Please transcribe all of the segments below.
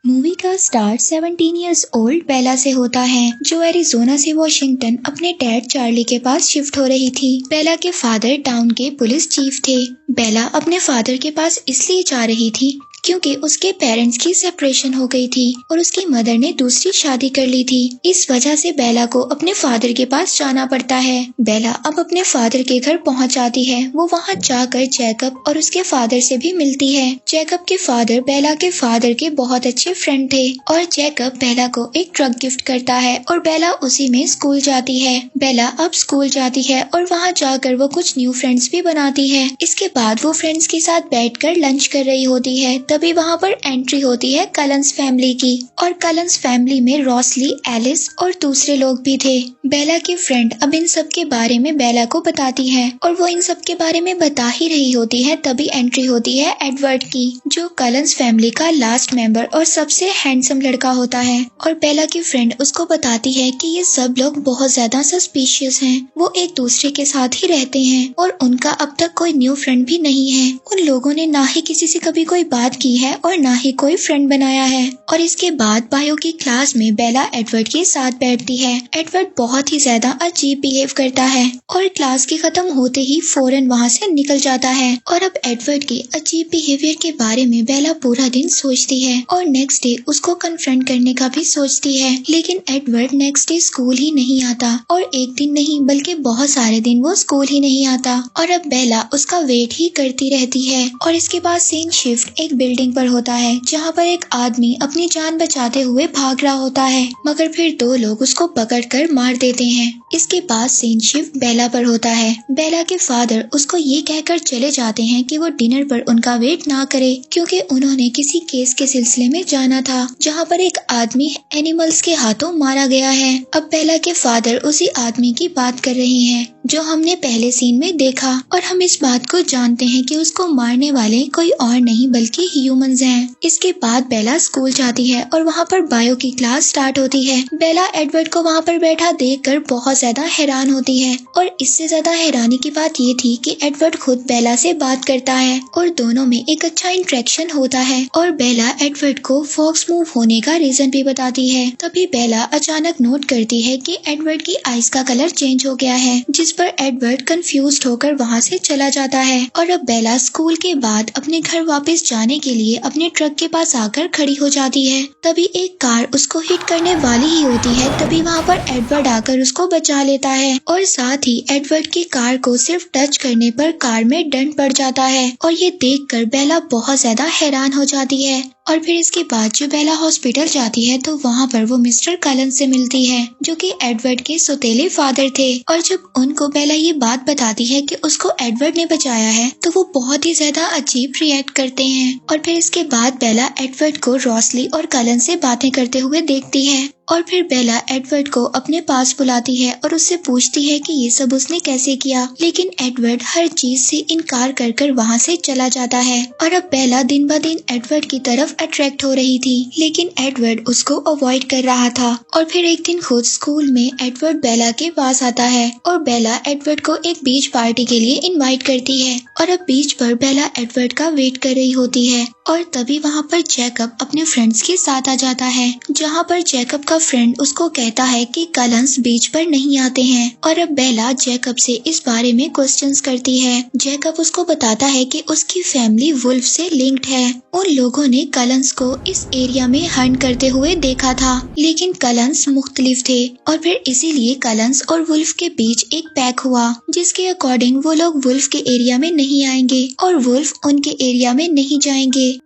Movie का start 17 years old बेला से होता है, जो एरिजोना से वॉशिंगटन अपने डैड चार्ली के पास शिफ्ट हो रही थी। बेला के फादर टाउन के पुलिस चीफ थे। बेला अपने फादर के पास इसलिए जा रही थी क्योंकि उसके पेरेंट्स की सेपरेशन हो गई थी और उसकी मदर ने दूसरी शादी कर ली थी। इस वजह से बेला को अपने फादर के पास जाना पड़ता है। बेला अब अपने फादर के घर पहुंच जाती है। वो वहां जाकर जैकब और उसके फादर से भी मिलती है। जैकब के फादर बेला के फादर के बहुत अच्छे फ्रेंड थे और जैकब बेला को एक ट्रक गिफ्ट करता है और बेला उसी में स्कूल जाती है। बेला अब स्कूल जाती है और वहाँ जाकर वो कुछ न्यू फ्रेंड्स भी बनाती है। इसके बाद वो फ्रेंड्स के साथ बैठकर लंच कर रही होती है। तभी वहाँ पर एंट्री होती है कलंस फैमिली की और कलंस फैमिली में रॉसली, एलिस और दूसरे लोग भी थे। बेला के फ्रेंड अब इन सब के बारे में बेला को बताती है और वो इन सब के बारे में बता ही रही होती है, तभी एंट्री होती है एडवर्ड की, जो कलंस फैमिली का लास्ट मेंबर और सबसे हैंडसम लड़का होता है। और बेला की फ्रेंड उसको बताती है कि ये सब लोग बहुत ज्यादा सस्पिशियस हैं। वो एक दूसरे के साथ ही रहते हैं और उनका अब तक कोई न्यू फ्रेंड भी नहीं है। उन लोगों ने ना ही किसी से कभी कोई बात की है और ना ही कोई फ्रेंड बनाया है। और इसके बाद बायो की क्लास में बेला एडवर्ड के साथ बैठती है। एडवर्ड बहुत ही ज्यादा अजीब बिहेव करता है और क्लास के खत्म होते ही फौरन वहाँ से निकल जाता है। और अब एडवर्ड के अजीब बिहेवियर के बारे में बेला पूरा दिन सोचती है और नेक्स्ट डे उसको कन्फ्रंट करने का भी सोचती है। लेकिन एडवर्ड नेक्स्ट डे स्कूल ही नहीं आता और एक दिन नहीं बल्कि बहुत सारे दिन वो स्कूल ही नहीं आता। और अब बेला उसका वेट ही करती रहती है। और इसके बाद सीन शिफ्ट एक बिल्डिंग पर होता है, जहाँ पर एक आदमी अपनी जान बचाते हुए भाग रहा होता है, मगर फिर दो लोग उसको पकड़कर मार देते हैं। इसके बाद सीन शिफ्ट बेला पर होता है। बेला के फादर उसको ये कहकर चले जाते हैं कि वो डिनर पर उनका वेट ना करे, क्योंकि उन्होंने किसी केस के सिलसिले में जाना था जहाँ पर एक आदमी एनिमल्स के हाथों मारा गया है। अब बेला के फादर उसी आदमी की बात कर रहे हैं जो हमने पहले सीन में देखा, और हम इस बात को जानते हैं कि उसको मारने वाले कोई और नहीं बल्कि ह्यूमंस हैं। इसके बाद बेला स्कूल जाती है और वहाँ पर बायो की क्लास स्टार्ट होती है। बेला एडवर्ड को वहाँ पर बैठा देखकर बहुत ज्यादा हैरान होती है और इससे ज्यादा हैरानी की बात ये थी कि एडवर्ड खुद बेला से बात करता है और दोनों में एक अच्छा इंटरेक्शन होता है। और बेला एडवर्ड को फॉक्स मूव होने का रीजन भी बताती है। तभी बेला अचानक नोट करती है कि एडवर्ड की आईज का कलर चेंज हो गया है, जिस पर एडवर्ड कंफ्यूज्ड होकर वहाँ से चला जाता है। और अब बेला स्कूल के बाद अपने घर वापस जाने के लिए अपने ट्रक के पास आकर खड़ी हो जाती है। तभी एक कार उसको हिट करने वाली ही होती है। तभी वहाँ पर एडवर्ड आकर उसको बचा लेता है और साथ ही एडवर्ड की कार को सिर्फ टच करने पर कार में डंट पड़ जाता है। और ये देखकर बेला बहुत ज्यादा हैरान हो जाती है। और फिर इसके बाद जो बेला हॉस्पिटल जाती है तो वहाँ पर वो मिस्टर कलन से मिलती है, जो कि एडवर्ड के सौतेले फादर थे। और जब उनको बेला ये बात बताती है कि उसको एडवर्ड ने बचाया है तो वो बहुत ही ज्यादा अजीब रिएक्ट करते हैं। और फिर इसके बाद बेला एडवर्ड को रॉसली और कलन से बातें करते हुए देखती है। और फिर बेला एडवर्ड को अपने पास बुलाती है और उससे पूछती है कि ये सब उसने कैसे किया, लेकिन एडवर्ड हर चीज से इनकार कर कर वहाँ से चला जाता है। और अब बेला दिन ब दिन एडवर्ड की तरफ अट्रैक्ट हो रही थी, लेकिन एडवर्ड उसको अवॉइड कर रहा था। और फिर एक दिन खुद स्कूल में एडवर्ड बेला के पास आता है और बेला एडवर्ड को एक बीच पार्टी के लिए इनवाइट करती है। और अब बीच पर बेला एडवर्ड का वेट कर रही होती है और तभी वहाँ पर जैकब अपने फ्रेंड्स के साथ आ जाता है, जहाँ पर जैकब का फ्रेंड उसको कहता है कि कलंस बीच पर नहीं आते हैं। और अब बेला जैकब से इस बारे में क्वेश्चंस करती है। जैकब उसको बताता है कि उसकी फैमिली वुल्फ से लिंक्ड है। उन लोगों ने कलंस को इस एरिया में हंट करते हुए देखा था, लेकिन कलंस मुख्तलिफ थे और फिर इसीलिए कलंस और वुल्फ के बीच एक पैक हुआ, जिसके अकॉर्डिंग वो लोग वुल्फ के एरिया में नहीं आएंगे और वुल्फ उनके एरिया में नहीं जाएंगे।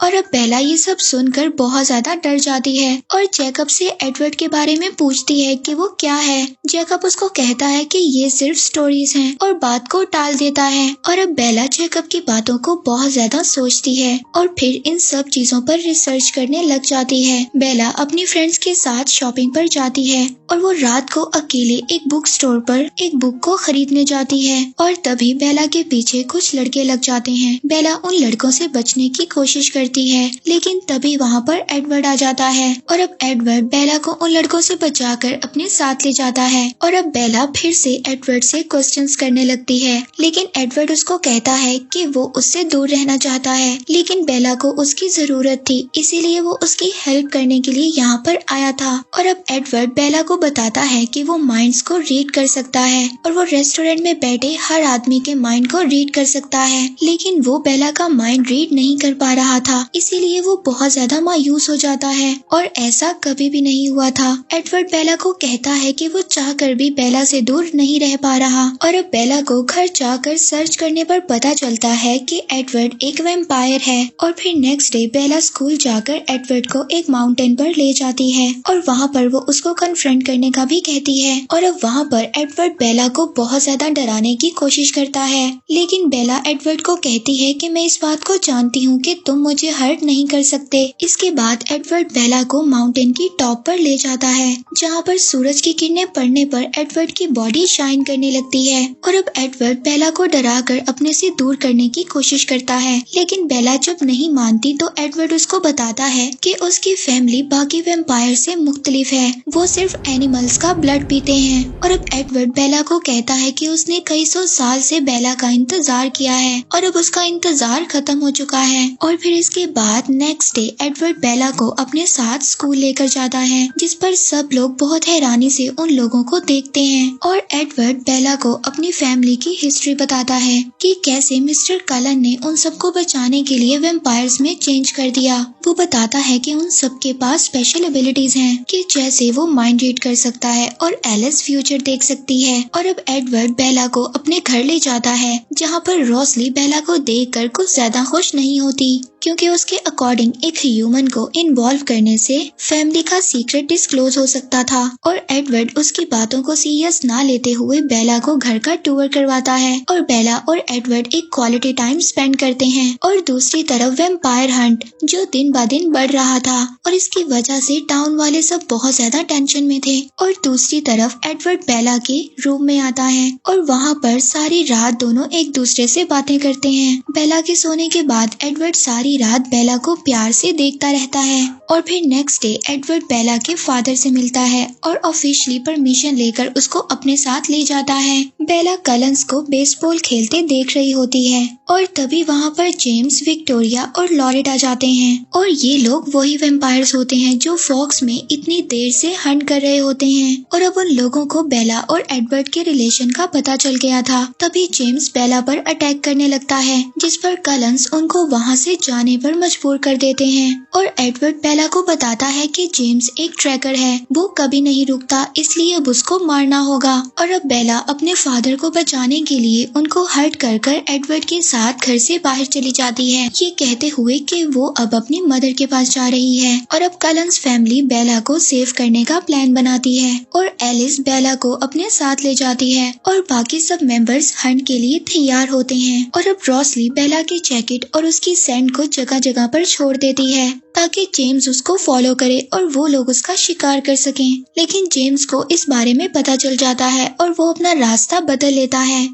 और अब बेला ये सब सुनकर बहुत ज्यादा डर जाती है और जैकब से एडवर्ड के बारे में पूछती है कि वो क्या है। जैकब उसको कहता है कि ये सिर्फ स्टोरीज हैं और बात को टाल देता है। और अब बेला जैकब की बातों को बहुत ज्यादा सोचती है और फिर इन सब चीजों पर रिसर्च करने लग जाती है। बेला अपनी फ्रेंड्स के साथ शॉपिंग पर जाती है और वो रात को अकेले एक बुक स्टोर पर एक बुक को खरीदने जाती है। और तभी बेला के पीछे कुछ लड़के लग जाते हैं। बेला उन लड़कों से बचने की कोशिश करती करती है, लेकिन तभी वहाँ पर एडवर्ड आ जाता है और अब एडवर्ड बेला को उन लड़कों से बचाकर अपने साथ ले जाता है। और अब बेला फिर से एडवर्ड से क्वेश्चंस करने लगती है, लेकिन एडवर्ड उसको कहता है कि वो उससे दूर रहना चाहता है, लेकिन बेला को उसकी जरूरत थी, इसीलिए वो उसकी हेल्प करने के लिए यहाँ पर आया था। और अब एडवर्ड बेला को बताता है कि वो माइंड्स को रीड कर सकता है और वो रेस्टोरेंट में बैठे हर आदमी के माइंड को रीड कर सकता है, लेकिन वो बेला का माइंड रीड नहीं कर पा रहा था, इसीलिए वो बहुत ज्यादा मायूस हो जाता है और ऐसा कभी भी नहीं हुआ था। एडवर्ड बेला को कहता है कि वो चाहकर भी बेला से दूर नहीं रह पा रहा और अब बेला को घर जाकर सर्च करने पर पता चलता है कि एडवर्ड एक वैम्पायर है। और फिर नेक्स्ट डे बेला स्कूल जाकर एडवर्ड को एक माउंटेन पर ले जाती है और वहाँ पर वो उसको कन्फ्रंट करने का भी कहती है। और अब वहाँ पर एडवर्ड बेला को बहुत ज्यादा डराने की कोशिश करता है, लेकिन बेला एडवर्ड को कहती है कि मैं इस बात को जानती हूँ कि तुम मुझे हर्ट नहीं कर सकते। इसके बाद एडवर्ड बेला को माउंटेन की टॉप पर ले जाता है, जहाँ पर सूरज की किरणें पड़ने पर एडवर्ड की बॉडी शाइन करने लगती है। और अब एडवर्ड बेला को डराकर अपने से दूर करने की कोशिश करता है, लेकिन बेला जब नहीं मानती तो एडवर्ड उसको बताता है कि उसकी फैमिली बाकी वैम्पायर से मुख्तलिफ है, वो सिर्फ एनिमल्स का ब्लड पीते हैं। और अब एडवर्ड बेला को कहता है कि उसने कई सौ साल से बेला का इंतजार किया है और अब उसका इंतजार खत्म हो चुका है। और फिर इसके बाद नेक्स्ट डे एडवर्ड बेला को अपने साथ स्कूल लेकर जाता है, जिस पर सब लोग बहुत हैरानी से उन लोगों को देखते हैं। और एडवर्ड बेला को अपनी फैमिली की हिस्ट्री बताता है कि कैसे मिस्टर कलन ने उन सबको बचाने के लिए वैम्पायर्स में चेंज कर दिया। वो बताता है कि उन सबके पास स्पेशल एबिलिटीज हैं, कि जैसे वो माइंड रीड कर सकता है और एलिस फ्यूचर देख सकती है। और अब एडवर्ड बेला को अपने घर ले जाता है, जहाँ पर रोसली बेला को देखकर कुछ ज्यादा खुश नहीं होती, क्योंकि उसके अकॉर्डिंग एक ह्यूमन को इन्वॉल्व करने से फैमिली का सीक्रेट डिस्क्लोज हो सकता था। और एडवर्ड उसकी बातों को सीरियस ना लेते हुए बेला को घर का टूर करवाता है और बेला और एडवर्ड एक क्वालिटी टाइम स्पेंड करते हैं। और दूसरी तरफ वैम्पायर हंट जो दिन ब दिन बढ़ रहा था और इसकी वजह से टाउन वाले सब बहुत ज्यादा टेंशन में थे। और दूसरी तरफ एडवर्ड बेला के रूम में आता है और वहाँ पर सारी रात दोनों एक दूसरे से बातें करते हैं। बेला के सोने के बाद एडवर्ड सारी रात बेला को प्यार से देखता रहता है। और फिर नेक्स्ट डे एडवर्ड बेला के फादर से मिलता है और ऑफिशियली परमिशन लेकर उसको अपने साथ ले जाता है। बेला कलंस को बेसबॉल खेलते देख रही होती है और तभी वहाँ पर जेम्स, विक्टोरिया और लॉरेट आ जाते हैं। और ये लोग वही वैम्पायर्स होते हैं जो फॉक्स में इतनी देर से हंट कर रहे होते हैं। और अब उन लोगों को बेला और एडवर्ड के रिलेशन का पता चल गया था। तभी जेम्स बेला पर अटैक करने लगता है, जिस पर कलंस उनको वहाँ से जाने पर मजबूर कर देते हैं। और एडवर्ड बेला को बताता है कि जेम्स एक ट्रैकर है, वो कभी नहीं रुकता, इसलिए अब उसको मारना होगा। और अब बेला अपने फादर को बचाने के लिए उनको हर्ट कर कर एडवर्ड के साथ घर से बाहर चली जाती है, ये कहते हुए कि वो अब अपनी मदर के पास जा रही है। और अब कलंस फैमिली बेला को सेव करने का प्लान बनाती है और एलिस बेला को अपने साथ ले जाती है और बाकी सब मेंबर्स हंट के लिए तैयार होते हैं। और अब रोसली बेला की जैकेट और उसकी सेंट को जगह जगह पर छोड़ देती है ताकि जेम्स उसको फॉलो करे और वो लोग उसका शिकार कर सकें। लेकिन जेम्स को इस बारे में पता चल जाता है और वो अपना रास्ता बदल लेता है।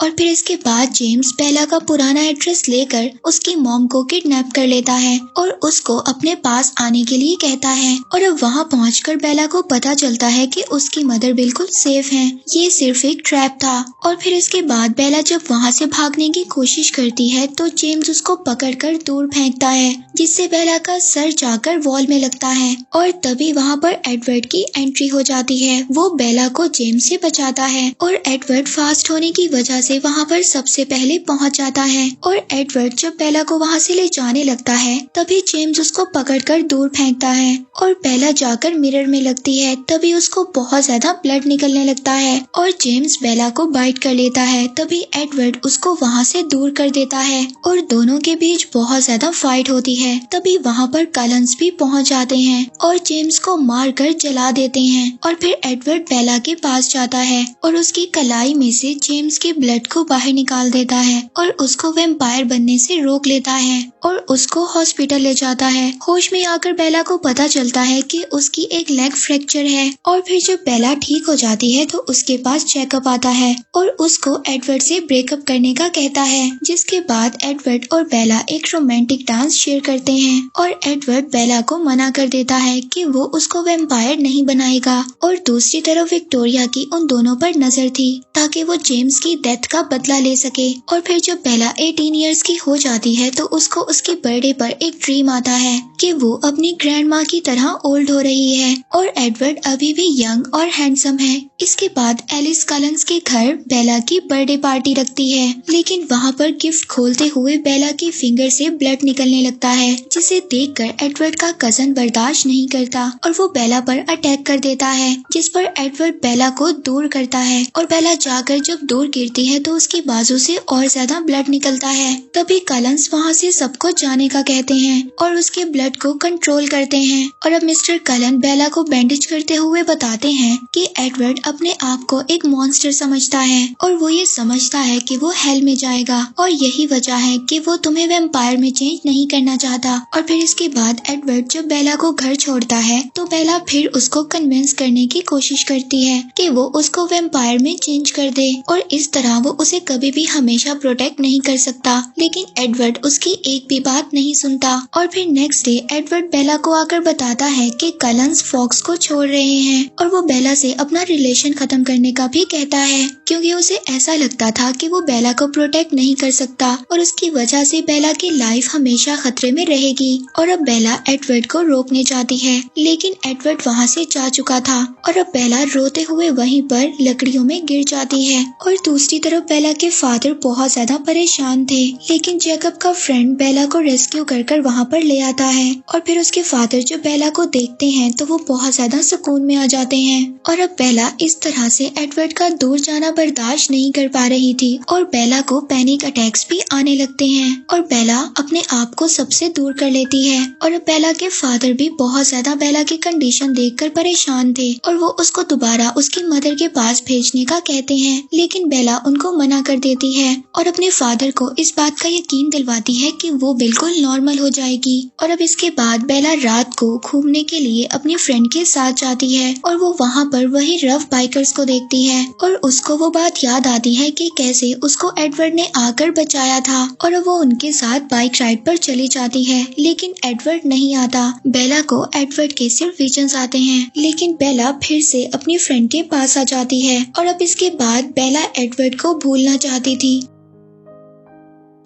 और फिर इसके बाद जेम्स बेला का पुराना एड्रेस लेकर उसकी मॉम को किडनैप कर लेता है और उसको अपने पास आने के लिए कहता है। और अब वहाँ पहुंचकर बेला को पता चलता है कि उसकी मदर बिल्कुल सेफ हैं, ये सिर्फ एक ट्रैप था। और फिर इसके बाद बेला जब वहाँ से भागने की कोशिश करती है तो जेम्स उसको पकड़कर दूर फेंकता है, जिससे बेला का सर जाकर वॉल में लगता है। और तभी वहाँ पर एडवर्ड की एंट्री हो जाती है, वो बेला को जेम्स से बचाता है और एडवर्ड फास्ट होने की वजह से वहाँ पर सबसे पहले पहुँच जाता है। और एडवर्ड जब बेला को वहाँ से ले जाने लगता है तभी जेम्स उसको पकड़कर दूर फेंकता है और बेला जाकर मिरर में लगती है। तभी उसको बहुत ज्यादा ब्लड निकलने लगता है और जेम्स बेला को बाइट कर लेता है। तभी एडवर्ड उसको वहाँ से दूर कर देता है और दोनों के बीच बहुत ज्यादा फाइट होती है। तभी वहाँ पर कलंस भी पहुँच जाते हैं और जेम्स को मार कर जला देते हैं। और फिर एडवर्ड बेला के पास जाता है और उसकी कलाई में से जेम्स के ब्लड ब्लड को बाहर निकाल देता है और उसको वैम्पायर बनने से रोक लेता है और उसको हॉस्पिटल ले जाता है। होश में आकर बेला को पता चलता है कि उसकी एक लेग फ्रैक्चर है और फिर जब बेला ठीक हो जाती है तो उसके पास चेकअप आता है और उसको एडवर्ड से ब्रेकअप करने का कहता है, जिसके बाद एडवर्ड और बेला एक रोमांटिक डांस शेयर करते हैं और एडवर्ड बेला को मना कर देता है कि वो उसको वैम्पायर नहीं बनाएगा। और दूसरी तरफ विक्टोरिया की उन दोनों पर नजर थी ताकि वो जेम्स की डेथ का बदला ले सके। और फिर जब बेला 18 इयर्स की हो जाती है तो उसको उसके बर्थडे पर एक ड्रीम आता है कि वो अपनी ग्रैंड माँ की तरह ओल्ड हो रही है और एडवर्ड अभी भी यंग और हैंडसम है। इसके बाद एलिस कलन्स के घर बेला की बर्थडे पार्टी रखती है, लेकिन वहाँ पर गिफ्ट खोलते हुए बेला की फिंगर से ब्लड निकलने लगता है, जिसे देखकर एडवर्ड का कजन बर्दाश्त नहीं करता और वो बेला पर अटैक कर देता है, जिस पर एडवर्ड बेला को दूर करता है और बेला जाकर जब दूर गिरती है तो उसकी बाजू से और ज्यादा ब्लड निकलता है। तभी कलन्स वहाँ से सबको जाने का कहते हैं और उसके ब्लड को कंट्रोल करते हैं। और अब मिस्टर कलन बेला को बैंडेज करते हुए बताते हैं कि एडवर्ड अपने आप को एक मॉन्स्टर समझता है और वो ये समझता है कि वो हेल में जाएगा और यही वजह है कि वो तुम्हें वैम्पायर में चेंज नहीं करना चाहता। और फिर इसके बाद एडवर्ड जब बेला को घर छोड़ता है तो बेला फिर उसको कन्विंस करने की कोशिश करती है कि वो उसको वैम्पायर में चेंज कर दे और इस तरह वो उसे कभी भी हमेशा प्रोटेक्ट नहीं कर सकता। लेकिन एडवर्ड उसकी एक भी बात नहीं सुनता। और फिर नेक्स्ट डे एडवर्ड बेला को आकर बताता है कि कलन्स फॉक्स को छोड़ रहे हैं और वो बेला से अपना रिलेशन खत्म करने का भी कहता है, क्योंकि उसे ऐसा लगता था कि वो बेला को प्रोटेक्ट नहीं कर सकता और उसकी वजह से बेला की लाइफ हमेशा खतरे में रहेगी। और अब बेला एडवर्ड को रोकने जाती है, लेकिन एडवर्ड वहाँ से जा चुका था और अब बेला रोते हुए वहीं पर लकड़ियों में गिर जाती है। और दूसरी तरफ बेला के फादर बहुत ज्यादा परेशान थे, लेकिन जैकब का फ्रेंड बेला को रेस्क्यू कर वहाँ पर ले आता है और फिर उसके फादर जब बेला को देखते हैं तो वो बहुत ज्यादा सुकून में आ जाते हैं। और अब बेला इस तरह से एडवर्ड का दूर जाना बर्दाश्त नहीं कर पा रही थी और बेला को पैनिक अटैक्स भी आने लगते हैं और बेला अपने आप को सबसे दूर कर लेती है। और अब बेला के फादर भी बहुत ज्यादा बेला की कंडीशन देखकर परेशान थे और वो उसको दोबारा उसकी मदर के पास भेजने का कहते हैं, लेकिन बेला उनको मना कर देती है और अपने फादर को इस बात का यकीन दिलवाती है कि वो बिल्कुल नॉर्मल हो जाएगी। और अब इसके बाद बेला रात को घूमने के लिए अपनी फ्रेंड के साथ जाती है और वो वहाँ पर वही रफ बाइकर्स को देखती है और उसको वो बात याद आती है कि कैसे उसको एडवर्ड ने आकर बचाया था और वो उनके साथ बाइक राइड पर चली जाती है, लेकिन एडवर्ड नहीं आता। बेला को एडवर्ड के सिर्फ विजन्स आते हैं, लेकिन बेला फिर से अपनी फ्रेंड के पास आ जाती है। और अब इसके बाद बेला एडवर्ड को भूलना चाहती थी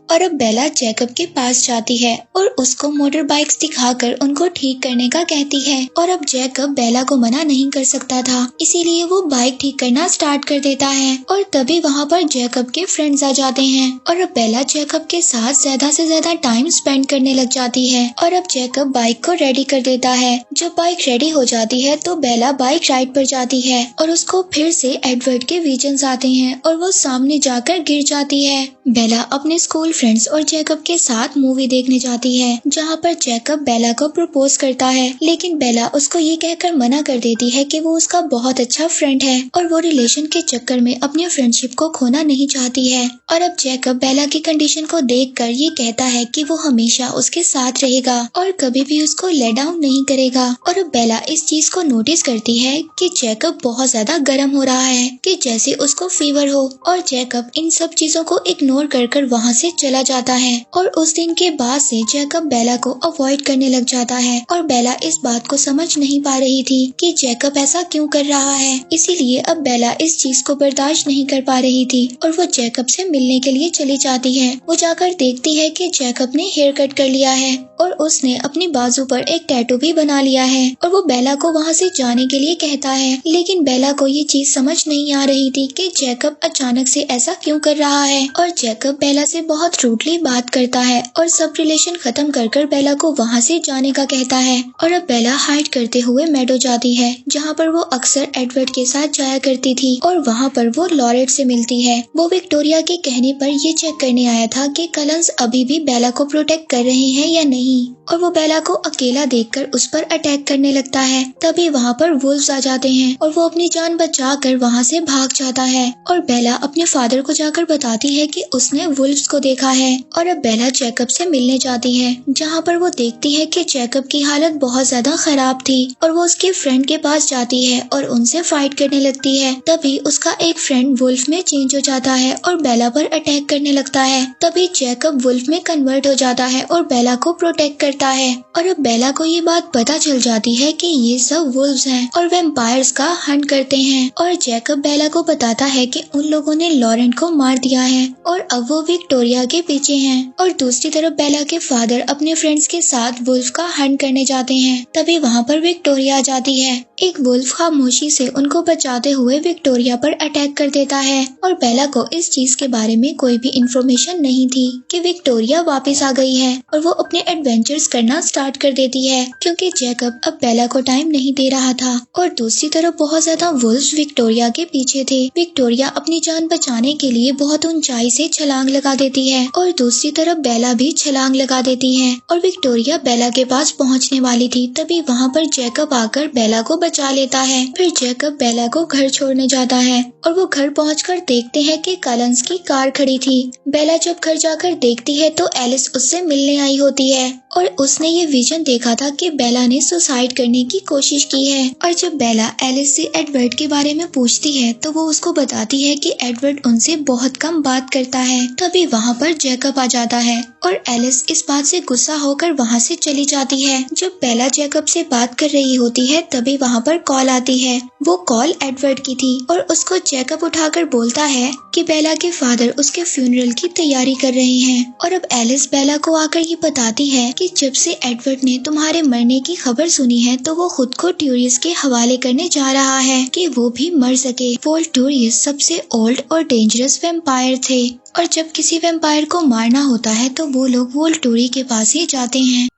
और अब बेला जैकब के पास जाती है और उसको मोटर बाइक्स दिखाकर उनको ठीक करने का कहती है। और अब जैकब बेला को मना नहीं कर सकता था, इसीलिए वो बाइक ठीक करना स्टार्ट कर देता है और तभी वहाँ पर जैकब के फ्रेंड्स आ जाते हैं और अब बेला जैकब के साथ ज्यादा से ज्यादा टाइम स्पेंड करने लग जाती है। और अब जैकब बाइक को रेडी कर देता है। जब बाइक रेडी हो जाती है तो बेला बाइक राइड पर जाती है और उसको फिर से एडवर्ड के विजन्स आते हैं और वो सामने जाकर गिर जाती है। बेला अपने स्कूल फ्रेंड्स और जैकब के साथ मूवी देखने जाती है, जहाँ पर जैकब बेला को प्रपोज करता है, लेकिन बेला उसको ये कहकर मना कर देती है कि वो उसका बहुत अच्छा फ्रेंड है और वो रिलेशन के चक्कर में अपनी फ्रेंडशिप को खोना नहीं चाहती है। और अब जैकब बेला की कंडीशन को देखकर ये कहता है कि वो हमेशा उसके साथ रहेगा और कभी भी उसको लेट डाउन नहीं करेगा। और अब बेला इस चीज को नोटिस करती है कि जैकब बहुत ज्यादा गर्म हो रहा है, कि जैसे उसको फीवर हो, और जैकब इन सब चीजों को इग्नोर कर वहाँ से चला जाता है। और उस दिन के बाद से जैकब बेला को अवॉइड करने लग जाता है और बेला इस बात को समझ नहीं पा रही थी कि जैकब ऐसा क्यों कर रहा है। इसीलिए अब बेला इस चीज को बर्दाश्त नहीं कर पा रही थी और वो जैकब से मिलने के लिए चली जाती है। वो जाकर देखती है कि जैकब ने हेयर कट कर लिया है और उसने अपनी बाजू पर एक टैटू भी बना लिया है और वो बेला को वहाँ से जाने के लिए कहता है, लेकिन बेला को ये चीज समझ नहीं आ रही थी कि जैकब अचानक से ऐसा क्यों कर रहा है। और जैकब बेला से बहुत रूडली बात करता है और सब रिलेशन खत्म कर बेला को वहाँ से जाने का कहता है। और अब बेला हाइड करते हुए मेडो जाती है, जहाँ पर वो अक्सर एडवर्ड के साथ जाया करती थी और वहाँ पर वो लॉरेट से मिलती है। वो विक्टोरिया के कहने पर ये चेक करने आया था कि कलन्स अभी भी बेला को प्रोटेक्ट कर रहे हैं या नहीं, नहीं और वो बेला को अकेला देखकर उस पर अटैक करने लगता है। तभी वहाँ पर वुल्व्स आ जाते हैं और वो अपनी जान बचाकर वहाँ से भाग जाता है और बेला अपने फादर को जाकर बताती है कि उसने वुल्व्स को देखा है। और अब बेला जैकब से मिलने जाती है, जहाँ पर वो देखती है कि जैकब की हालत बहुत ज्यादा खराब थी और वो उसके फ्रेंड के पास जाती है और उनसे फाइट करने लगती है। तभी उसका एक फ्रेंड वुल्फ में चेंज हो जाता है और बेला पर अटैक करने लगता है। तभी जैकब वुल्फ में कन्वर्ट हो जाता है और बेला को प्रोटेक्ट करता है। और अब बेला को ये बात पता चल जाती है कि ये सब वुल्व्स हैं और वैम्पायर्स का हंट करते हैं। और जैकब बेला को बताता है कि उन लोगों ने लॉरेंट को मार दिया है और अब वो विक्टोरिया के पीछे हैं। और दूसरी तरफ बेला के फादर अपने फ्रेंड्स के साथ वुल्फ का हंट करने जाते हैं। तभी वहाँ पर विक्टोरिया आ जाती है। एक वुल्फ खामोशी से उनको बचाते हुए विक्टोरिया पर अटैक कर देता है और बेला को इस चीज के बारे में कोई भी इंफॉर्मेशन नहीं थी कि विक्टोरिया वापस आ गई है और वो अपने एडवेंचर्स करना स्टार्ट कर देती है क्योंकि जैकब अब बेला को टाइम नहीं दे रहा था। और दूसरी तरफ बहुत ज्यादा वुल्व्स विक्टोरिया के पीछे थे। विक्टोरिया अपनी जान बचाने के लिए बहुत ऊंचाई से छलांग लगा देती है और दूसरी तरफ बेला भी छलांग लगा देती है और विक्टोरिया बेला के पास पहुंचने वाली थी। तभी वहाँ पर जैकब आकर बेला को बचा लेता है। फिर जैकब बेला को घर छोड़ने जाता है और वो घर पहुंचकर देखते हैं कि कलंस की कार खड़ी थी। बेला जब घर जाकर देखती है तो एलिस उससे मिलने आई होती है और उसने ये विजन देखा था कि बेला ने सुसाइड करने की कोशिश की है। और जब बेला एलिस से एडवर्ड के बारे में पूछती है तो वो उसको बताती है कि एडवर्ड उनसे बहुत कम बात करता है। तभी वहाँ पर जैकब आ जाता है और एलिस इस बात से गुस्सा होकर वहाँ से चली जाती है। जब बेला जैकब से बात कर रही होती है तभी वहाँ पर कॉल आती है। वो कॉल एडवर्ड की थी और उसको जैकब उठाकर बोलता है कि बेला के फादर उसके फ्यूनरल की तैयारी कर रहे हैं। और अब एलिस बेला को आकर ये बताती है कि जब से एडवर्ड ने तुम्हारे मरने की खबर सुनी है तो वो खुद को ट्यूरियस के हवाले करने जा रहा है कि वो भी मर सके। वोल्टूरियस सबसे ओल्ड और डेंजरस वैम्पायर थे और जब किसी वैम्पायर को मारना होता है तो वो लोग वोल्टूरी के पास ही जाते हैं।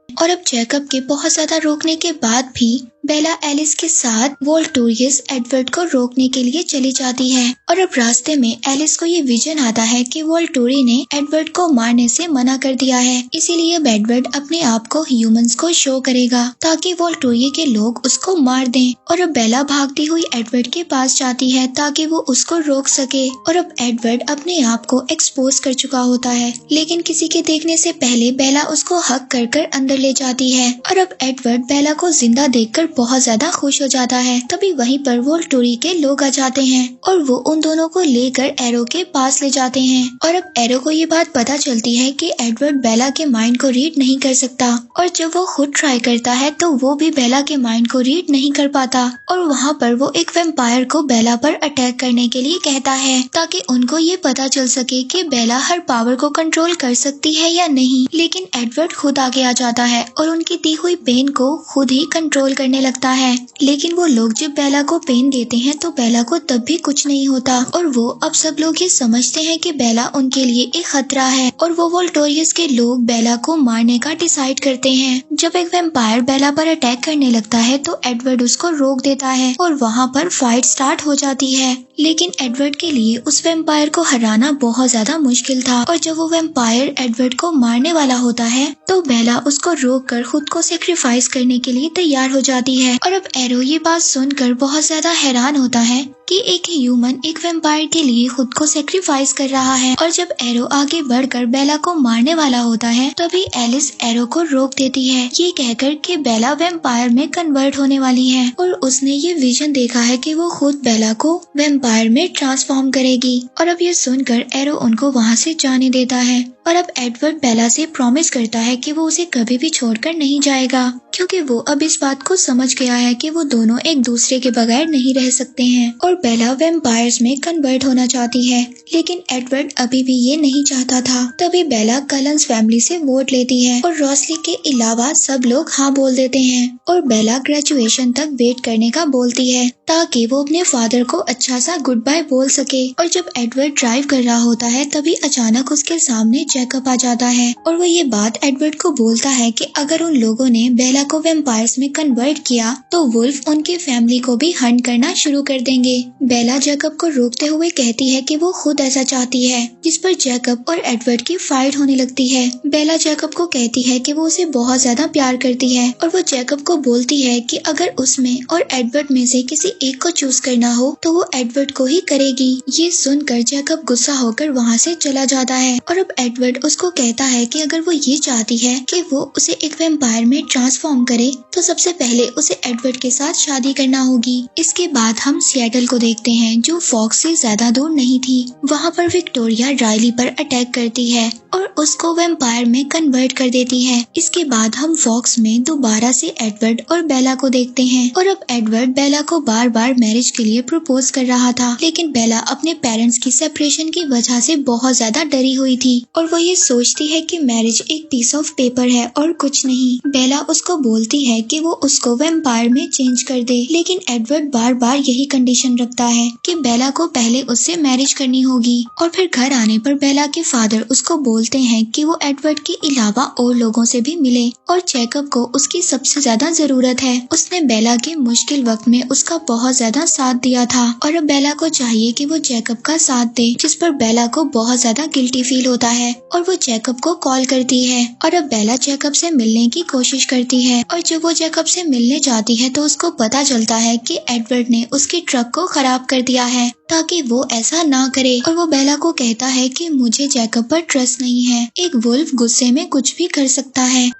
और अब जैकब के बहुत ज्यादा रोकने के बाद भी बेला एलिस के साथ वोल्टूरियस एडवर्ड को रोकने के लिए चली जाती है। और अब रास्ते में एलिस को ये विजन आता है कि वोल्टूरी ने एडवर्ड को मारने से मना कर दिया है, इसीलिए अब एडवर्ड अपने आप को ह्यूमंस को शो करेगा ताकि वोल्टूरी के लोग उसको मार दें। और अब बेला भागती हुई एडवर्ड के पास जाती है ताकि वो उसको रोक सके। और अब एडवर्ड अपने आप को एक्सपोज कर चुका होता है, लेकिन किसी के देखने से पहले बेला उसको हक कर कर अंदर ले जाती है। और अब एडवर्ड बेला को जिंदा देखकर बहुत ज्यादा खुश हो जाता है। तभी वहीं पर वोल्टूरी के लोग आ जाते हैं और वो उन दोनों को लेकर एरो के पास ले जाते हैं। और अब एरो को ये बात पता चलती है कि एडवर्ड बेला के माइंड को रीड नहीं कर सकता और जब वो खुद ट्राई करता है तो वो भी बेला के माइंड को रीड नहीं कर पाता। और वहाँ पर वो एक वैम्पायर को बेला पर अटैक करने के लिए कहता है ताकि उनको ये पता चल सके कि बेला हर पावर को कंट्रोल कर सकती है या नहीं। लेकिन एडवर्ड खुद आगे आ जाता है और उनकी दी हुई पेन को खुद ही कंट्रोल करने लगता है। लेकिन वो लोग जब बेला को पेन देते हैं तो बेला को तब भी कुछ नहीं होता और वो अब सब लोग ये समझते हैं कि बेला उनके लिए एक खतरा है और वो वोल्टूरियस के लोग बेला को मारने का डिसाइड करते हैं। जब एक वैम्पायर बेला पर अटैक करने लगता है तो एडवर्ड उसको रोक देता है और वहाँ पर फाइट स्टार्ट हो जाती है। लेकिन एडवर्ड के लिए उस वैम्पायर को हराना बहुत ज्यादा मुश्किल था और जब वो वैम्पायर एडवर्ड को मारने वाला होता है तो बेला उसको रोक कर खुद को सेक्रीफाइस करने के लिए तैयार हो जाती है। और अब एरो ये बात सुनकर बहुत ज्यादा हैरान होता है कि एक ह्यूमन एक वैम्पायर के लिए खुद को सेक्रीफाइस कर रहा है। और जब एरो आगे बढ़कर बेला को मारने वाला होता है तभी एलिस एरो को रोक देती है, ये कहकर कि बेला वैम्पायर में कन्वर्ट होने वाली है और उसने ये विजन देखा है कि वो खुद बेला को वैम्पायर में ट्रांसफॉर्म करेगी। और अब ये सुनकर एरो उनको वहाँ से जाने देता है। और अब एडवर्ड बेला से प्रॉमिस करता है कि वो उसे कभी भी छोड़कर नहीं जाएगा क्योंकि वो अब इस बात को समझ गया है कि वो दोनों एक दूसरे के बगैर नहीं रह सकते हैं। और बेला वैम्पायर्स में कन्वर्ट होना चाहती है, लेकिन एडवर्ड अभी भी ये नहीं चाहता था। तभी बेला कलंस फैमिली से वोट लेती है और रॉसली के अलावा सब लोग हाँ बोल देते हैं और बेला ग्रेजुएशन तक वेट करने का बोलती है ताकि वो अपने फादर को अच्छा सा गुड बाय बोल सके। और जब एडवर्ड ड्राइव कर रहा होता है तभी अचानक उसके सामने जैकब आ जाता है और वो ये बात एडवर्ड को बोलता है कि अगर उन लोगों ने बेला को वैम्पायर्स में कन्वर्ट किया तो वुल्फ उनकी फैमिली को भी हंट करना शुरू कर देंगे। बेला जैकब को रोकते हुए कहती है कि वो खुद ऐसा चाहती है, जिस पर जैकब और एडवर्ड की फाइट होने लगती है। बेला जैकब को कहती है कि वो उसे बहुत ज्यादा प्यार करती है और वो जैकब को बोलती है कि अगर उसमें और एडवर्ड में से किसी एक को चूज करना हो तो वो एडवर्ड को ही करेगी। ये सुनकर जैकब गुस्सा होकर वहाँ से चला जाता है और अब एडवर्ड उसको कहता है कि अगर वो ये चाहती है कि वो उसे एक वैम्पायर में ट्रांसफॉर्म करे तो सबसे पहले उसे एडवर्ड के साथ शादी करना होगी। इसके बाद हम सिएटल को देखते हैं जो फॉक्स से ज्यादा दूर नहीं थी। वहाँ पर विक्टोरिया राइली पर अटैक करती है और उसको वैम्पायर में कन्वर्ट कर देती है। इसके बाद हम फॉक्स में दोबारा से एडवर्ड और बेला को देखते हैं और अब एडवर्ड बेला को बार बार मैरिज के लिए प्रपोज कर रहा था, लेकिन बेला अपने पेरेंट्स की सेपरेशन की वजह से बहुत ज्यादा डरी हुई थी और वो ये सोचती है कि मैरिज एक पीस ऑफ पेपर है और कुछ नहीं। बेला उसको बोलती है कि वो उसको वैम्पायर में चेंज कर दे, लेकिन एडवर्ड बार बार यही कंडीशन रखता है कि बेला को पहले उससे मैरिज करनी होगी। और फिर घर आने पर बेला के फादर उसको बोलते हैं कि वो एडवर्ड के अलावा और लोगों से भी मिले और जैकब को उसकी सबसे ज्यादा जरूरत है। उसने बेला के मुश्किल वक्त में उसका बहुत ज्यादा साथ दिया था और अब बेला को चाहिए कि वो जैकब का साथ दे, जिस पर बेला को बहुत ज्यादा गिल्टी फील होता है और वो जैकब को कॉल करती है और अब बेला जैकब से मिलने की कोशिश करती है और जब वो जैकब से मिलने जाती है तो उसको पता चलता है कि एडवर्ड ने उसके ट्रक को खराब कर दिया है ताकि वो ऐसा ना करे और वो बेला को कहता है कि मुझे जैकब पर ट्रस्ट नहीं है, एक वुल्फ गुस्से में कुछ भी कर सकता है।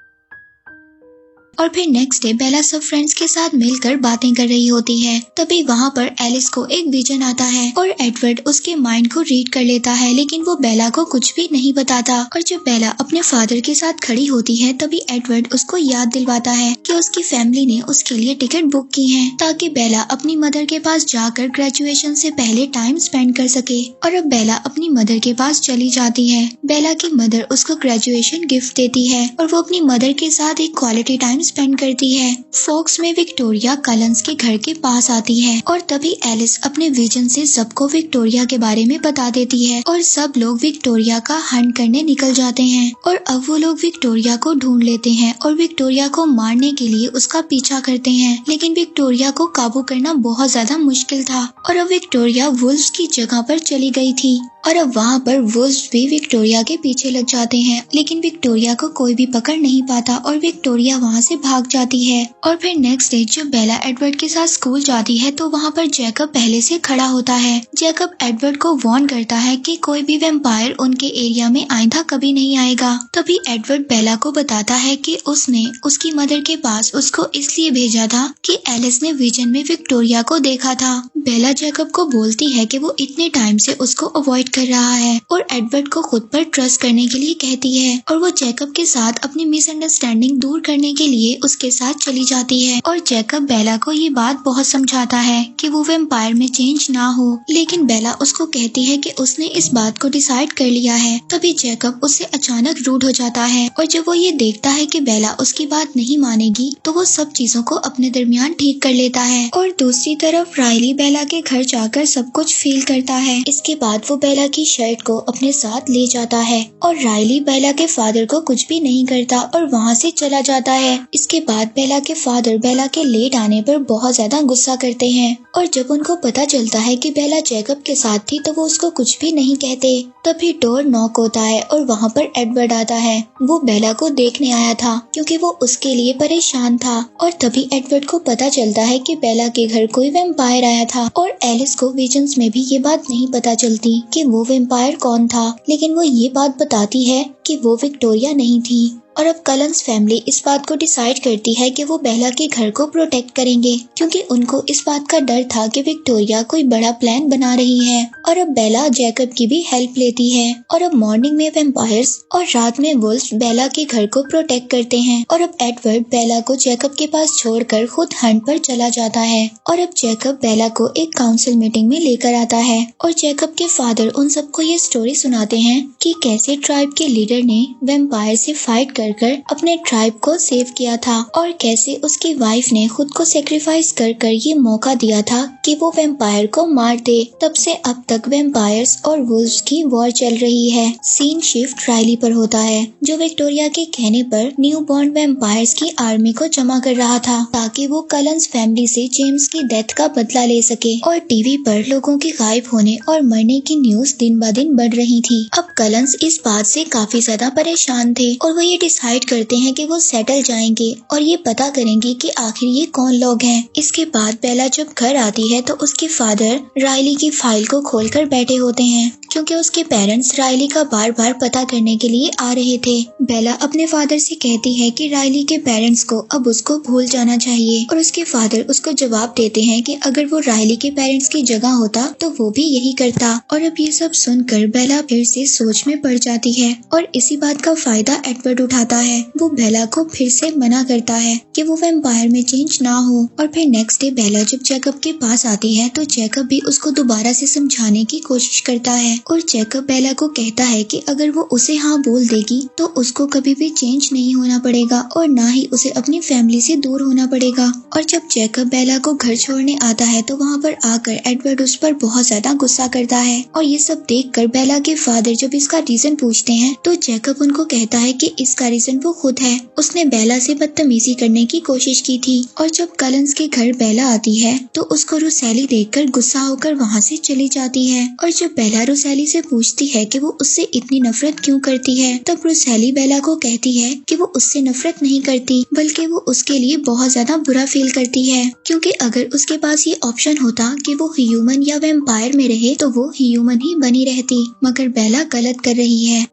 और फिर नेक्स्ट डे बेला सब फ्रेंड्स के साथ मिलकर बातें कर रही होती है। तभी वहाँ पर एलिस को एक विजन आता है और एडवर्ड उसके माइंड को रीड कर लेता है, लेकिन वो बेला को कुछ भी नहीं बताता। और जब बेला अपने फादर के साथ खड़ी होती है तभी एडवर्ड उसको याद दिलवाता है कि उसकी फैमिली ने उसके लिए टिकट बुक की है ताकि बेला अपनी मदर के पास जाकर ग्रेजुएशन से पहले टाइम स्पेंड कर सके। और अब बेला अपनी मदर के पास चली जाती है। बेला की मदर उसको ग्रेजुएशन गिफ्ट देती है और वो अपनी मदर के साथ एक क्वालिटी टाइम स्पेंड करती है। फॉक्स में विक्टोरिया कलंस के घर के पास आती है और तभी एलिस अपने विजन से सबको विक्टोरिया के बारे में बता देती है और सब लोग विक्टोरिया का हंट करने निकल जाते हैं। और अब वो लोग विक्टोरिया को ढूंढ लेते हैं और विक्टोरिया को मारने के लिए उसका पीछा करते हैं, लेकिन विक्टोरिया को काबू करना बहुत ज्यादा मुश्किल था और अब विक्टोरिया वुल्व्स की जगह पर चली गई थी और अब वहाँ पर वुल्व्स भी विक्टोरिया के पीछे लग जाते हैं, लेकिन विक्टोरिया को कोई भी पकड़ नहीं पाता और विक्टोरिया वहाँ से भाग जाती है। और फिर नेक्स्ट डे जब बेला एडवर्ड के साथ स्कूल जाती है तो वहाँ पर जैकब पहले से खड़ा होता है। जैकब एडवर्ड को वार्न करता है कि कोई भी वैम्पायर उनके एरिया में आइंदा कभी नहीं आएगा। तभी एडवर्ड बेला को बताता है कि उसने उसकी मदर के पास उसको इसलिए भेजा था कि एलिस ने विजन में विक्टोरिया को देखा था। बेला जैकब को बोलती है कि वो इतने टाइम से उसको अवॉइड कर रहा है और एडवर्ड को खुद पर ट्रस्ट करने के लिए कहती है और वो जैकब के साथ अपनी मिसअंडरस्टैंडिंग दूर करने के लिए उसके साथ चली जाती है। और जैकब बेला को ये बात बहुत समझाता है कि वो वैम्पायर में चेंज ना हो, लेकिन बेला उसको कहती है कि उसने इस बात को डिसाइड कर लिया है। तभी जैकब उससे अचानक रूड हो जाता है और जब वो ये देखता है कि बेला उसकी बात नहीं मानेगी तो वो सब चीजों को अपने दरमियान ठीक कर लेता है। और दूसरी तरफ राइली बेला के घर जाकर सब कुछ फील करता है। इसके बाद वो बेला की शर्ट को अपने साथ ले जाता है और राइली बेला के फादर को कुछ भी नहीं करता और वहाँ से चला जाता है। इसके बाद बेला के फादर बेला के लेट आने पर बहुत ज्यादा गुस्सा करते हैं और जब उनको पता चलता है कि बेला जैकब के साथ थी तो वो उसको कुछ भी नहीं कहते। तभी डोर नॉक होता है और वहाँ पर एडवर्ड आता है। वो बेला को देखने आया था क्योंकि वो उसके लिए परेशान था और तभी एडवर्ड को पता चलता है कि बेला के घर कोई वैम्पायर आया था और एलिस को विजन्स में भी ये बात नहीं पता चलती कि वो वैम्पायर कौन था, लेकिन वो ये बात बताती है कि वो विक्टोरिया नहीं थी। और अब कलंस फैमिली इस बात को डिसाइड करती है कि वो बेला के घर को प्रोटेक्ट करेंगे क्योंकि उनको इस बात का डर था कि विक्टोरिया कोई बड़ा प्लान बना रही है। और अब बेला जैकब की भी हेल्प लेती है और अब मॉर्निंग में वैम्पायर्स और रात में वुल्व्स बेला के घर को प्रोटेक्ट करते हैं। और अब एडवर्ड बेला को जैकब के पास छोड़कर खुद हंट पर चला जाता है और अब जैकब बेला को एक काउंसिल मीटिंग में लेकर आता है और जैकब के फादर उन सबको ये स्टोरी सुनाते हैं कि कैसे ट्राइब के लीडर ने वैम्पायर से फाइट कर कर अपने ट्राइब को सेव किया था और कैसे उसकी वाइफ ने खुद को सेक्रीफाइस कर कर ये मौका दिया था कि वो वैम्पायर को मार दे। तब से अब तक वैम्पायर्स और वुल्व्स की वॉर चल रही है। सीन शिफ्ट राइली पर होता है, जो विक्टोरिया के कहने पर न्यू बॉर्न वैम्पायर्स की आर्मी को जमा कर रहा था ताकि वो कलंस फैमिली से जेम्स की डेथ का बदला ले सके। और टीवी पर लोगों के गायब होने और मरने की न्यूज दिन ब दिन बढ़ रही थी। अब कलंस इस बात से काफी ज्यादा परेशान थे और वो ये डिसाइड करते हैं कि वो सेटल जाएंगे और ये पता करेंगे कि आखिर ये कौन लोग हैं। इसके बाद बेला जब घर आती है तो उसके फादर राइली की फाइल को खोलकर बैठे होते हैं क्योंकि उसके पेरेंट्स राइली का बार बार पता करने के लिए आ रहे थे। बेला अपने फादर से कहती है कि राइली के पेरेंट्स को अब उसको भूल जाना चाहिए और उसके फादर उसको जवाब देते हैं कि अगर वो राइली के पेरेंट्स की जगह होता तो वो भी यही करता। और अब ये सब सुनकर बेला फिर से सोच में पड़ जाती है और इसी बात का फायदा एडवर्ड उठाता है। वो बेला को फिर से मना करता है कि वो वैम्पायर में चेंज ना हो। और फिर नेक्स्ट डे बेला जब जैकब के पास आती है तो जैकब भी उसको दोबारा से समझाने की कोशिश करता है और जैकब बेला को कहता है कि अगर वो उसे हाँ बोल देगी तो उसको कभी भी चेंज नहीं होना पड़ेगा और ना ही उसे अपनी फैमिली से दूर होना पड़ेगा। और जब जैकब बेला को घर छोड़ने आता है तो वहाँ पर आकर एडवर्ड उस पर बहुत ज्यादा गुस्सा करता है और ये सब देखकर बेला के फादर जब इसका रीजन पूछते हैं तो जैकब उनको कहता है कि इसका रीजन वो खुद है, उसने बेला से बदतमीजी करने की कोशिश की थी। और जब कलंस के घर बेला आती है तो उसको रुसैली देखकर गुस्सा होकर वहाँ से चली जाती है। और जब बेला रुसैली से पूछती है कि वो उससे इतनी नफरत क्यों करती है तब रुसैली बेला को कहती है कि वो उससे नफरत नहीं करती बल्कि वो उसके लिए बहुत ज्यादा बुरा फील करती है क्योंकि अगर उसके पास ये ऑप्शन होता कि वो ह्यूमन या वैम्पायर में रहे तो वो ह्यूमन ही बनी रहती, मगर बेला गलत कर रही है।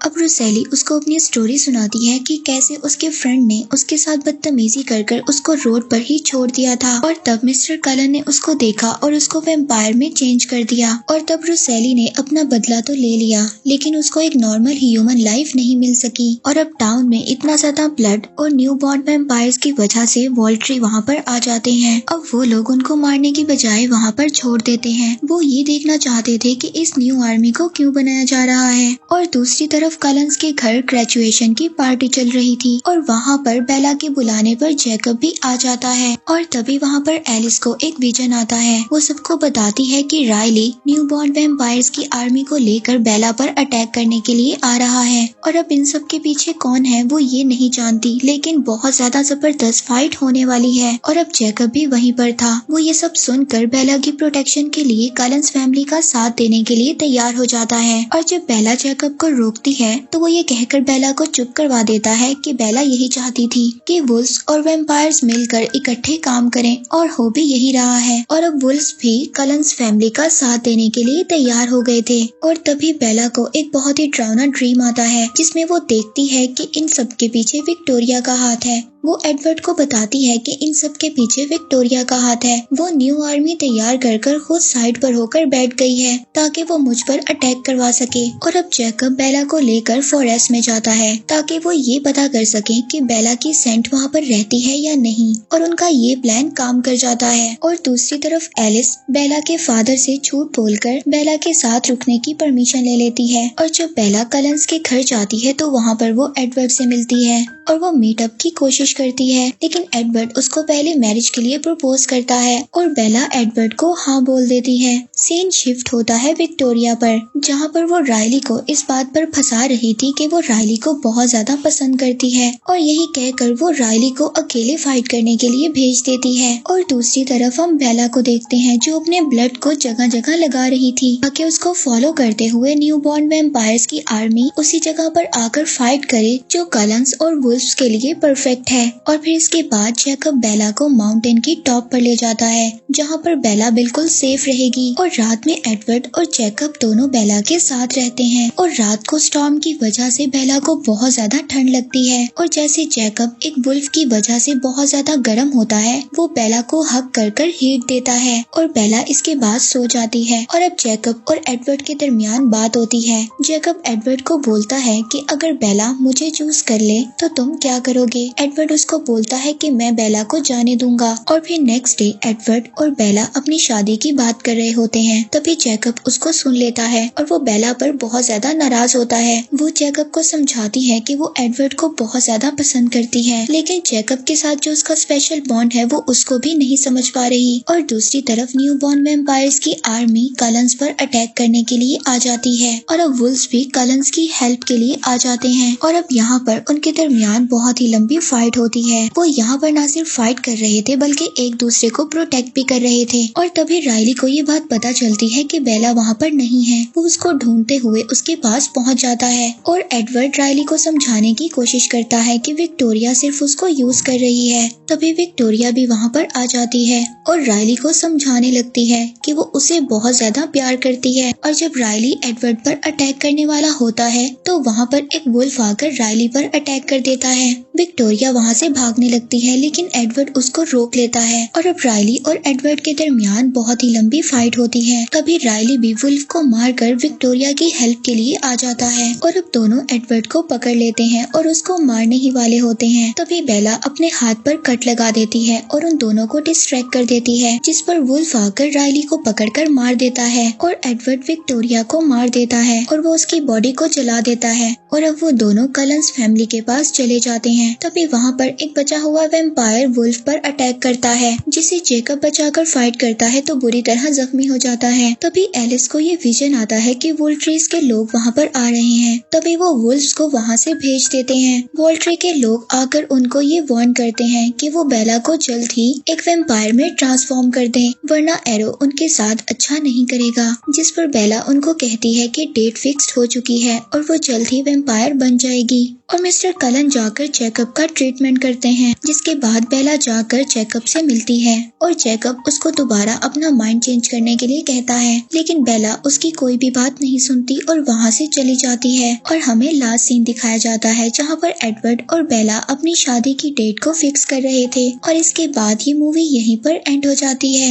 अब रुसैली उसको अपनी स्टोरी सुनाती है कि कैसे उसके फ्रेंड ने उसके साथ बदतमीजी कर उसको रोड पर ही छोड़ दिया था और तब मिस्टर कलन ने उसको देखा और उसको वैम्पायर में चेंज कर दिया। और तब रुसैली ने अपना बदला तो ले लिया लेकिन उसको एक नॉर्मल ह्यूमन लाइफ नहीं मिल सकी। और अब टाउन में इतना ज्यादा ब्लड और न्यू बॉर्न वैम्पायर्स की वजह से वॉल्ट्री वहाँ पर आ जाते हैं। अब वो लोग उनको मारने की बजाय वहाँ पर छोड़ देते हैं। वो ये देखना चाहते थे कि इस न्यू आर्मी को क्यों बनाया जा रहा है। और दूसरी तरफ कलंस के घर ग्रेजुएशन की पार्टी चल रही थी और वहाँ पर बेला के बुलाने पर जैकब भी आ जाता है। और तभी वहाँ पर एलिस को एक विजन आता है। वो सबको बताती है कि राइली न्यू बॉर्न वैम्पायर्स की आर्मी को लेकर बेला पर अटैक करने के लिए आ रहा है। और अब इन सब के पीछे कौन है वो ये नहीं जानती, लेकिन बहुत ज्यादा जबरदस्त फाइट होने वाली है। और अब जैकब भी वहीं पर था। वो ये सब सुनकर बेला की प्रोटेक्शन के लिए कलंस फैमिली का साथ देने के लिए तैयार हो जाता है। और जब बेला जैकब को रोकती है तो वो ये कहकर बेला को चुप करवा देता है कि बेला यही चाहती थी कि वुल्व्स और वैम्पायर्स मिलकर इकट्ठे काम करें और हो भी यही रहा है। और अब वुल्व्स भी कलंस फैमिली का साथ देने के लिए तैयार हो गए थे। और तभी बेला को एक बहुत ही डरावना ड्रीम आता है जिसमें वो देखती है कि इन सब के पीछे विक्टोरिया का हाथ है। वो एडवर्ड को बताती है कि इन सब के पीछे विक्टोरिया का हाथ है। वो न्यू आर्मी तैयार कर खुद साइड पर होकर बैठ गई है ताकि वो मुझ पर अटैक करवा सके। और अब जैकब बेला को लेकर फॉरेस्ट में जाता है ताकि वो ये पता कर सके कि बेला की सेंट वहाँ पर रहती है या नहीं। और उनका ये प्लान काम कर जाता है। और दूसरी तरफ एलिस बेला के फादर से झूठ बोलकर बेला के साथ रुकने की परमिशन ले लेती है। और जब बेला कलंस के घर जाती है तो वहाँ पर वो एडवर्ड से मिलती है और वो मीटअप की कोशिश करती है, लेकिन एडवर्ड उसको पहले मैरिज के लिए प्रपोज करता है और बेला एडवर्ड को हाँ बोल देती है। सीन शिफ्ट होता है विक्टोरिया पर, जहाँ पर वो राइली को इस बात पर फंसा रही थी कि वो राइली को बहुत ज्यादा पसंद करती है और यही कहकर वो राइली को अकेले फाइट करने के लिए भेज देती है। और दूसरी तरफ हम बेला को देखते हैं जो अपने ब्लड को जगह जगह लगा रही थी ताकि उसको फॉलो करते हुए न्यू बॉर्न वैम्पायर्स की आर्मी उसी जगह पर आकर फाइट करे जो कलंस और वुल्व्स के लिए परफेक्ट है। और फिर इसके बाद जैकब बेला को माउंटेन की टॉप पर ले जाता है जहाँ पर बेला बिल्कुल सेफ रहेगी। और रात में एडवर्ड और जैकब दोनों बेला के साथ रहते हैं और रात को स्टॉर्म की वजह से बेला को बहुत ज्यादा ठंड लगती है। और जैसे जैकब एक वुल्फ की वजह से बहुत ज्यादा गर्म होता है वो बेला को हक कर हीट देता है और बेला इसके बाद सो जाती है। और अब जैकब और एडवर्ड के दरमियान बात होती है। जैकब एडवर्ड को बोलता है कि अगर बेला मुझे चूज कर ले तो तुम क्या करोगे। एडवर्ड उसको बोलता है कि मैं बेला को जाने दूंगा। और फिर नेक्स्ट डे एडवर्ड और बेला अपनी शादी की बात कर रहे होते जाते हैं। तभी जैकब उसको सुन लेता है और वो बेला पर बहुत ज्यादा नाराज होता है। वो जैकब को समझाती है कि वो एडवर्ड को बहुत ज्यादा पसंद करती है, लेकिन जैकब के साथ जो उसका स्पेशल बॉन्ड है वो उसको भी नहीं समझ पा रही। और दूसरी तरफ न्यू बॉर्न वैम्पायर्स की आर्मी कलंस पर अटैक करने के लिए आ जाती है और अब वुल्व्स भी कलंस की हेल्प के लिए आ जाते हैं। और अब यहाँ पर उनके दरमियान बहुत ही लंबी फाइट होती है। वो यहाँ पर न सिर्फ फाइट कर रहे थे बल्कि एक दूसरे को प्रोटेक्ट भी कर रहे थे। और तभी राइली को ये बात पता चलती है कि बेला वहाँ पर नहीं है। वो उसको ढूंढते हुए उसके पास पहुँच जाता है और एडवर्ड राइली को समझाने की कोशिश करता है कि विक्टोरिया सिर्फ उसको यूज कर रही है। तभी विक्टोरिया भी वहाँ पर आ जाती है और राइली को समझाने लगती है कि वो उसे बहुत ज्यादा प्यार करती है। और जब राइली एडवर्ड पर अटैक करने वाला होता है तो वहाँ पर एक वुल्फ आकर राइली पर अटैक कर देता है। विक्टोरिया वहाँ से भागने लगती है लेकिन एडवर्ड उसको रोक लेता है और अब राइली और एडवर्ड के दरमियान बहुत ही लंबी फाइट होती है। तभी राइली भी वुल्फ को मारकर विक्टोरिया की हेल्प के लिए आ जाता है और अब दोनों एडवर्ड को पकड़ लेते हैं और उसको मारने ही वाले होते हैं। तभी बेला अपने हाथ पर कट लगा देती है और उन दोनों को डिस्ट्रैक्ट कर देती है, जिस पर वुल्फ आकर राइली को पकड़कर मार देता है और एडवर्ड विक्टोरिया को मार देता है और वो उसकी बॉडी को जला देता है। और अब वो दोनों कलंस फैमिली के पास चले जाते हैं। तभी वहाँ पर एक बचा हुआ वैम्पायर वुल्फ पर अटैक करता है, जिसे जेकब बचाकर फाइट करता है तो बुरी तरह जख्मी हो जाता है। तभी एलिस को ये विजन आता है कि वोल्ट्रीज के लोग वहाँ पर आ रहे हैं। तभी वो वुल्फ्स को वहाँ से भेज देते हैं। वोल्ट्री के लोग आकर उनको ये वार्न करते हैं कि वो बेला को जल्द ही एक वैम्पायर में ट्रांसफॉर्म कर दें, वरना एरो उनके साथ अच्छा नहीं करेगा। जिस पर बेला उनको कहती है कि डेट फिक्स्ड हो चुकी है और वो जल्द ही वैम्पायर बन जाएगी। और मिस्टर कलन जाकर जैकब का ट्रीटमेंट करते हैं, जिसके बाद बेला जाकर जैकब से मिलती है और जैकब उसको दोबारा अपना माइंड चेंज करने के लिए कहता है, लेकिन बेला उसकी कोई भी बात नहीं सुनती और वहाँ से चली जाती है। और हमें लास्ट सीन दिखाया जाता है जहाँ पर एडवर्ड और बेला अपनी शादी की डेट को फिक्स कर रहे थे और इसके बाद ये मूवी यहीं पर एंड हो जाती है।